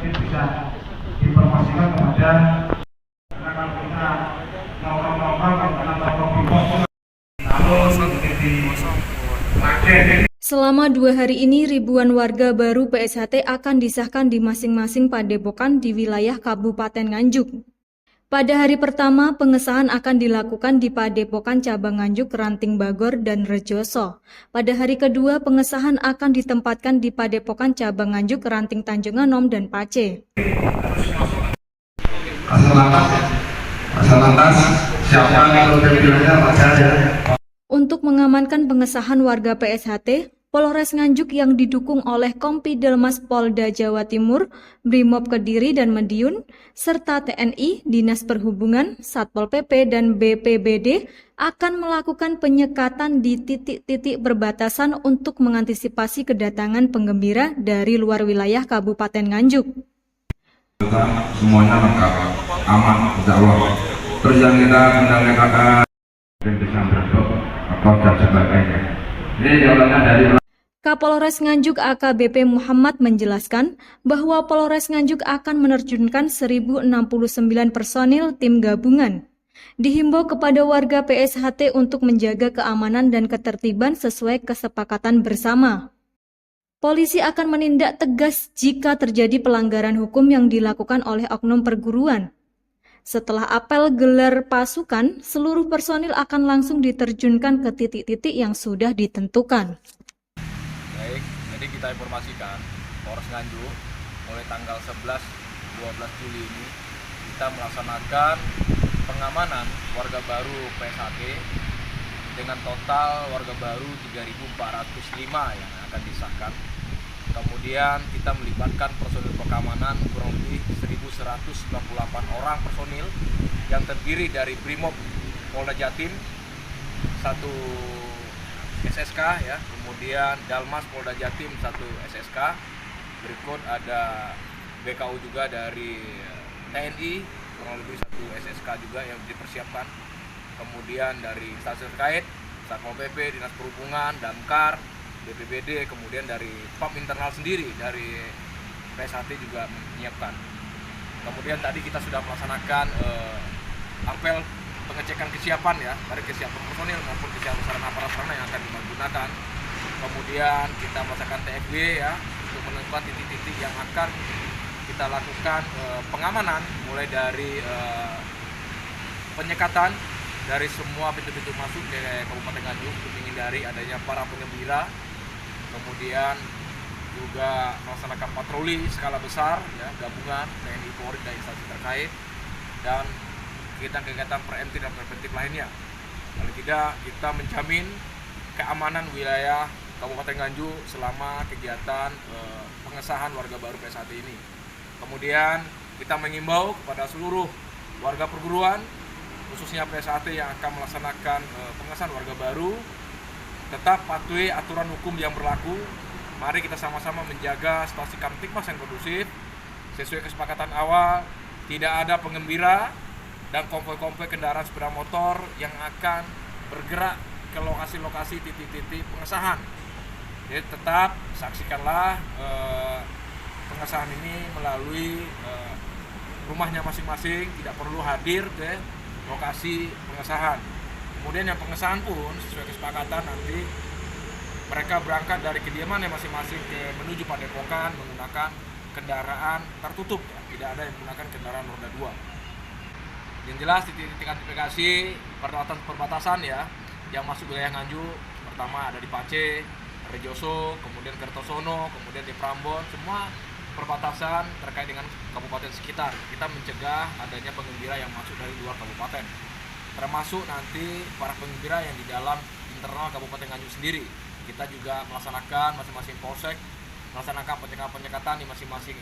mungkin bisa diinformasikan kepada kalau kita nongkrong-nongkrong karena nongkrong di pos lalu di Aceh. Selama 2 hari ini, ribuan warga baru PSHT akan disahkan di masing-masing padepokan di wilayah Kabupaten Nganjuk. Pada hari pertama, pengesahan akan dilakukan di Padepokan Cabang Nganjuk, Ranting Bagor, dan Rejoso. Pada hari kedua, pengesahan akan ditempatkan di Padepokan Cabang Nganjuk, Ranting Tanjung Anom, dan Pace. Asal lantas, siapa yang terpilihnya saja. Untuk mengamankan pengesahan warga PSHT, Polres Nganjuk yang didukung oleh Kompidalmas Polda Jawa Timur, Brimob Kediri dan Madiun, serta TNI, Dinas Perhubungan, Satpol PP, dan BPBD akan melakukan penyekatan di titik-titik perbatasan untuk mengantisipasi kedatangan penggembira dari luar wilayah Kabupaten Nganjuk. Semuanya lengkap, aman, insya Allah. Terus yang kita kendalikan dan bisa berbentuk atau dan sebagainya. Ini jawabannya dari Kapolres Nganjuk AKBP Muhammad menjelaskan bahwa Polres Nganjuk akan menerjunkan 1.069 personil tim gabungan. Dihimbau kepada warga PSHT untuk menjaga keamanan dan ketertiban sesuai kesepakatan bersama. Polisi akan menindak tegas jika terjadi pelanggaran hukum yang dilakukan oleh oknum perguruan. Setelah apel gelar pasukan, seluruh personil akan langsung diterjunkan ke titik-titik yang sudah ditentukan. Baik, jadi kita informasikan Polres Nganjuk mulai tanggal 11-12 Juli ini kita melaksanakan pengamanan warga baru PSHT dengan total warga baru 3.405 yang akan disahkan. Kemudian kita melibatkan personil pengamanan kurang lebih 1.198 orang personil yang terdiri dari Brimob Polda Jatim, 1 SSK ya, kemudian Dalmas Polda Jatim 1 SSK, berikut ada BKU juga dari TNI kurang lebih 1 SSK juga yang dipersiapkan, kemudian dari instansi terkait Satpol PP, Dinas Perhubungan, Damkar, BPBD, kemudian dari PAM internal sendiri dari PSHT juga menyiapkan. Kemudian tadi kita sudah melaksanakan apel pengecekan kesiapan ya, dari kesiapan personil maupun kesiapan sarana prasarana yang akan digunakan. Kemudian kita melaksanakan TFB ya untuk menentukan titik-titik yang akan kita lakukan pengamanan, mulai dari penyekatan dari semua pintu-pintu masuk ke Kabupaten Nganjuk untuk menghindari adanya para penggembira. Kemudian juga melaksanakan patroli skala besar ya, gabungan TNI, Polri dan instansi terkait, dan kegiatan-kegiatan preemptif dan preventif lainnya. Paling tidak kita menjamin keamanan wilayah Kabupaten Nganjuk selama kegiatan pengesahan warga baru PSHT ini. Kemudian kita mengimbau kepada seluruh warga perguruan, khususnya PSHT yang akan melaksanakan pengesahan warga baru, tetap patuhi aturan hukum yang berlaku. Mari kita sama-sama menjaga situasi kamtipmas yang kondusif sesuai kesepakatan awal. Tidak ada penggembira dan konvoi-konvoi kendaraan sepeda motor yang akan bergerak ke lokasi-lokasi titik-titik pengesahan. Jadi tetap saksikanlah pengesahan ini melalui rumahnya masing-masing, tidak perlu hadir ke lokasi pengesahan. Kemudian yang pengesahan pun sesuai kesepakatan nanti mereka berangkat dari kediamannya masing-masing menuju padepokan menggunakan kendaraan tertutup ya. Tidak ada yang menggunakan kendaraan roda 2. Yang jelas titik-titik identifikasi perbatasan ya yang masuk wilayah Nganjuk, pertama ada di Pace, Rejoso, kemudian Kertosono, kemudian di Prambon, semua perbatasan terkait dengan kabupaten sekitar. Kita mencegah adanya penggembira yang masuk dari luar kabupaten, termasuk nanti para penggembira yang di dalam internal Kabupaten Nganjuk sendiri. Kita juga melaksanakan masing-masing polsek melaksanakan penyekatan di masing-masing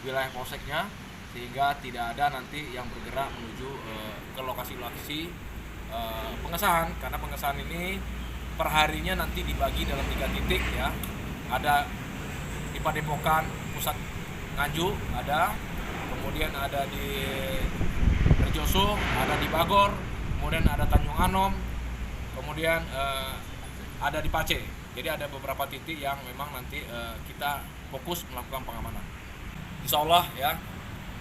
wilayah polseknya, sehingga tidak ada nanti yang bergerak menuju ke lokasi-lokasi pengesahan, karena pengesahan ini perharinya nanti dibagi dalam 3 titik ya. Ada di Padepokan Pusat Nganjuk, ada, kemudian ada di Rejoso, ada di Bagor, kemudian ada Tanjung Anom, kemudian ada di Pace. Jadi ada beberapa titik yang memang nanti kita fokus melakukan pengamanan. insya Allah ya,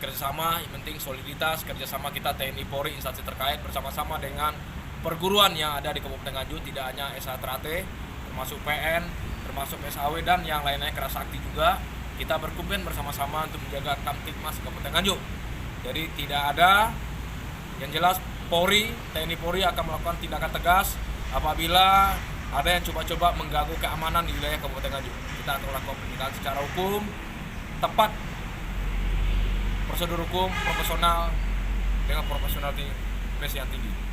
kerjasama, yang penting soliditas, kerjasama kita TNI Polri, instansi terkait bersama-sama dengan perguruan yang ada di Kabupaten Nganjuk, tidak hanya SA Trate, termasuk PN, termasuk SAW dan yang lainnya, Kerasakti juga, kita berkumpul bersama-sama untuk menjaga Kamtibmas Kabupaten Nganjuk. Jadi tidak ada, yang jelas Polri, TNI Polri akan melakukan tindakan tegas apabila ada yang coba-coba mengganggu keamanan di wilayah Kabupaten Nganjuk. Kita akan melakukan penindakan secara hukum, tepat, prosedur hukum, profesional, dengan profesionalitas yang tinggi.